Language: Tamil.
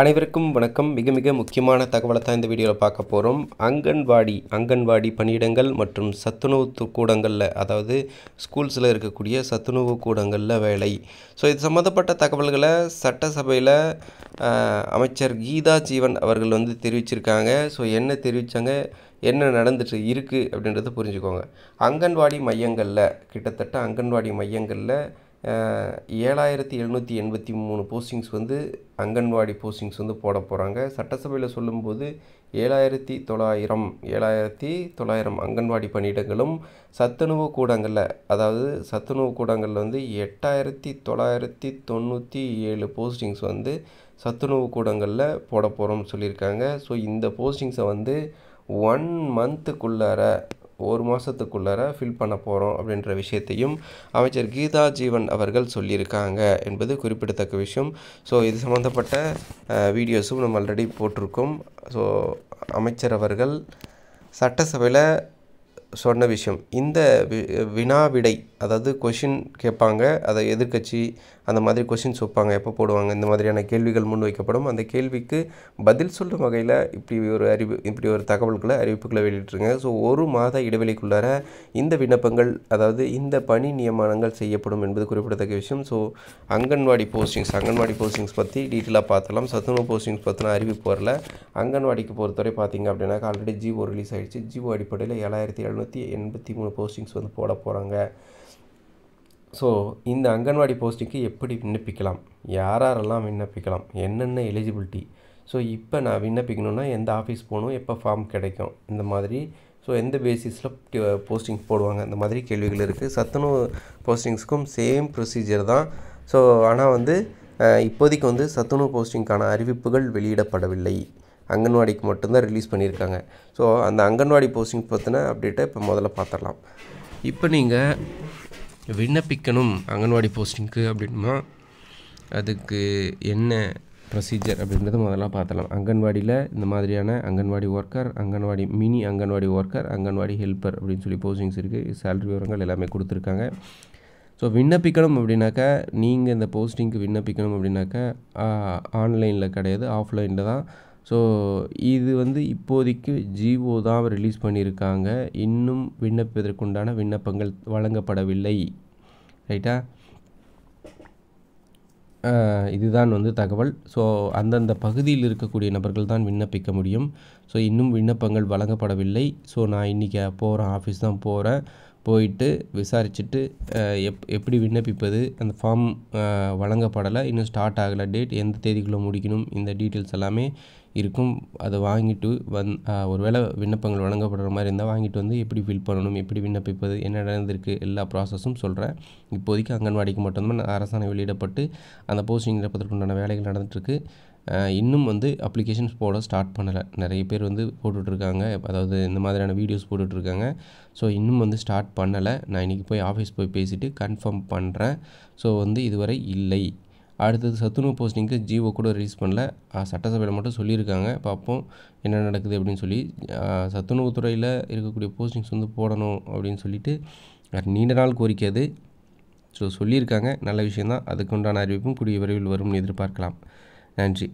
அனைவருக்கும் வணக்கம். மிக மிக முக்கியமான தகவலை தான் இந்த வீடியோவில் பார்க்க போகிறோம். அங்கன்வாடி பணியிடங்கள் மற்றும் சத்துணவு கூடங்களில், அதாவது ஸ்கூல்ஸில் இருக்கக்கூடிய சத்துணவு கூடங்களில் வேலை. ஸோ இது சம்மந்தப்பட்ட தகவல்களை சட்டசபையில் அமைச்சர் கீதா ஜீவன் அவர்கள் தெரிவிச்சிருக்காங்க. ஸோ என்ன தெரிவித்தாங்க, என்ன நடந்துட்டு இருக்குது அப்படின்றத புரிஞ்சுக்கோங்க. அங்கன்வாடி மையங்களில் கிட்டத்தட்ட அங்கன்வாடி மையங்களில் 7783 போஸ்டிங்ஸ் அங்கன்வாடி போஸ்டிங்ஸ் போட போகிறாங்க. சட்டசபையில் சொல்லும்போது 7900 அங்கன்வாடி பணியிடங்களும் சத்துணவு கூடங்களில், அதாவது சத்துணவு கூடங்களில் 8997 போஸ்டிங்ஸ் சத்துணவு கூடங்களில் போட போகிறோம்னு சொல்லியிருக்காங்க. ஸோ இந்த போஸ்டிங்ஸை 1 மந்த்துக்குள்ளார, ஒரு மாதத்துக்குள்ளார ஃபில் பண்ண போகிறோம் அப்படின்ற விஷயத்தையும் அமைச்சர் கீதா ஜீவன் அவர்கள் சொல்லியிருக்காங்க என்பது குறிப்பிடத்தக்க விஷயம். ஸோ இது சம்மந்தப்பட்ட வீடியோஸும் நம்ம ஆல்ரெடி போட்டிருக்கோம். ஸோ அமைச்சர் அவர்கள் சட்டசபையில் சொன்ன விஷயம், இந்த வினாவிடை, அதாவது கொஷின் கேட்பாங்க, அதை எதிர்க்கட்சி அந்த மாதிரி கொஷின்ஸ் வைப்பாங்க, எப்போ போடுவாங்க, இந்த மாதிரியான கேள்விகள் முன்வைக்கப்படும். அந்த கேள்விக்கு பதில் சொல்லும் வகையில் இப்படி ஒரு அறிவிப்புகளை வெளியிட்டுருங்க. ஸோ ஒரு மாத இடைவெளிக்குள்ளார இந்த விண்ணப்பங்கள், அதாவது இந்த பணி நியமனங்கள் செய்யப்படும் என்பது குறிப்பிடத்தக்க விஷயம். ஸோ அங்கன்வாடி போஸ்டிங்ஸ் பற்றி டீட்டெயிலாக பார்த்தலாம். சத்துணவு போஸ்டிங்ஸ் பற்றின அறிவிப்பு வரல. அங்கன்வாடிக்கு பொறுத்தவரை பார்த்திங்க அப்படின்னாக்கா ஆல்ரெடி ஜிஓ ரிலீஸ் ஆகிடுச்சு. ஜிஓ அடிப்படையில் 7783 போஸ்டிங்ஸ் போட போகிறாங்க. ஸோ இந்த அங்கன்வாடி போஸ்டிங்க்கு எப்படி விண்ணப்பிக்கலாம், யாரெல்லாம் விண்ணப்பிக்கலாம், என்னென்ன எலிஜிபிலிட்டி, ஸோ இப்போ நான் விண்ணப்பிக்கணுன்னா எந்த ஆஃபீஸ் போகணும், எப்போ ஃபார்ம் கிடைக்கும், இந்த மாதிரி, ஸோ எந்த பேசிஸில் போஸ்டிங் போடுவாங்க, இந்த மாதிரி கேள்விகள் இருக்குது. சத்துணவு போஸ்டிங்ஸ்க்கும் சேம் ப்ரொசீஜர் தான். ஸோ ஆனால் இப்போதைக்கு சத்துணவு போஸ்டிங்க்கான அறிவிப்புகள் வெளியிடப்படவில்லை. அங்கன்வாடிக்கு மட்டும்தான் ரிலீஸ் பண்ணியிருக்காங்க. ஸோ அந்த அங்கன்வாடி போஸ்டிங் பற்றின அப்டேட்டை இப்போ முதல்ல பார்த்துடலாம். இப்போ நீங்கள் விண்ணப்பிக்கணும் அங்கன்வாடி போஸ்டிங்க்கு அப்படின்னா அதுக்கு என்ன ப்ரொசீஜர் அப்படின்றத முதல்ல பார்த்துடலாம். அங்கன்வாடியில் இந்த மாதிரியான anganwadi worker, mini anganwadi worker, anganwadi helper அப்படின்னு சொல்லி போஸ்டிங்ஸ் இருக்குது. சேலரி விவரங்கள் எல்லாமே கொடுத்துருக்காங்க. ஸோ விண்ணப்பிக்கணும் அப்படின்னாக்கா, நீங்கள் இந்த போஸ்டிங்க்கு விண்ணப்பிக்கணும் அப்படின்னாக்கா ஆன்லைனில் கிடையாது, ஆஃப்லைனில் தான். ஸோ இது இப்போதைக்கு ஜிஓ தான் ரிலீஸ் பண்ணியிருக்காங்க. இன்னும் விண்ணப்பிப்பதற்குண்டான விண்ணப்பங்கள் வழங்கப்படவில்லை. ரைட்டா? இதுதான் தகவல். ஸோ அந்தந்த பகுதியில் இருக்கக்கூடிய நபர்கள் தான் விண்ணப்பிக்க முடியும். ஸோ இன்னும் விண்ணப்பங்கள் வழங்கப்படவில்லை. ஸோ நான் இன்றைக்கி போகிறேன், ஆஃபீஸ் தான் போகிறேன், போயிட்டு விசாரிச்சுட்டு எப்படி விண்ணப்பிப்பது, அந்த ஃபார்ம் வழங்கப்படலை, இன்னும் ஸ்டார்ட் ஆகலை, டேட் எந்த தேதிக்குள்ளே முடிக்கணும், இந்த டீட்டெயில்ஸ் எல்லாமே இருக்கும். அதை வாங்கிட்டு ஒருவேளை விண்ணப்பங்கள் வழங்கப்படுற மாதிரி இருந்தால் வாங்கிட்டு எப்படி ஃபில் பண்ணணும், எப்படி விண்ணப்பிப்பது, என்ன நடந்திருக்கு, எல்லா ப்ராசஸும் சொல்கிறேன். இப்போதைக்கு அங்கன்வாடிக்கு மட்டும்தான் அரசாணை வெளியிடப்பட்டு அந்த போஸ்டிங் நிரப்பதற்குண்டான வேலைகள் நடந்துகிட்ருக்கு. இன்னும் அப்ளிகேஷன்ஸ் போட ஸ்டார்ட் பண்ணலை. நிறைய பேர் போட்டுட்ருக்காங்க, அதாவது இந்த மாதிரியான வீடியோஸ் போட்டுட்ருக்காங்க. ஸோ இன்னும் ஸ்டார்ட் பண்ணலை. நான் இன்றைக்கி போய் ஆஃபீஸ் போய் பேசிவிட்டு கன்ஃபார்ம் பண்ணுறேன். ஸோ இதுவரை இல்லை. அடுத்தது சத்துணவு போஸ்டிங்க்கு ஜிஓ கூட ரிலீஸ் பண்ணல, சட்டசபையில் மட்டும் சொல்லியிருக்காங்க. பார்ப்போம் என்ன நடக்குது அப்படின்னு சொல்லி. சத்துணவு துறையில் இருக்கக்கூடிய போஸ்டிங்ஸ் போடணும் அப்படின்னு சொல்லிட்டு நீண்ட நாள் கோரிக்கை அது. ஸோ சொல்லியிருக்காங்க, நல்ல விஷயந்தான். அதுக்கு உண்டான அறிவிப்பும் கூடிய விரைவில் வரும்னு எதிர்பார்க்கலாம். நன்றி.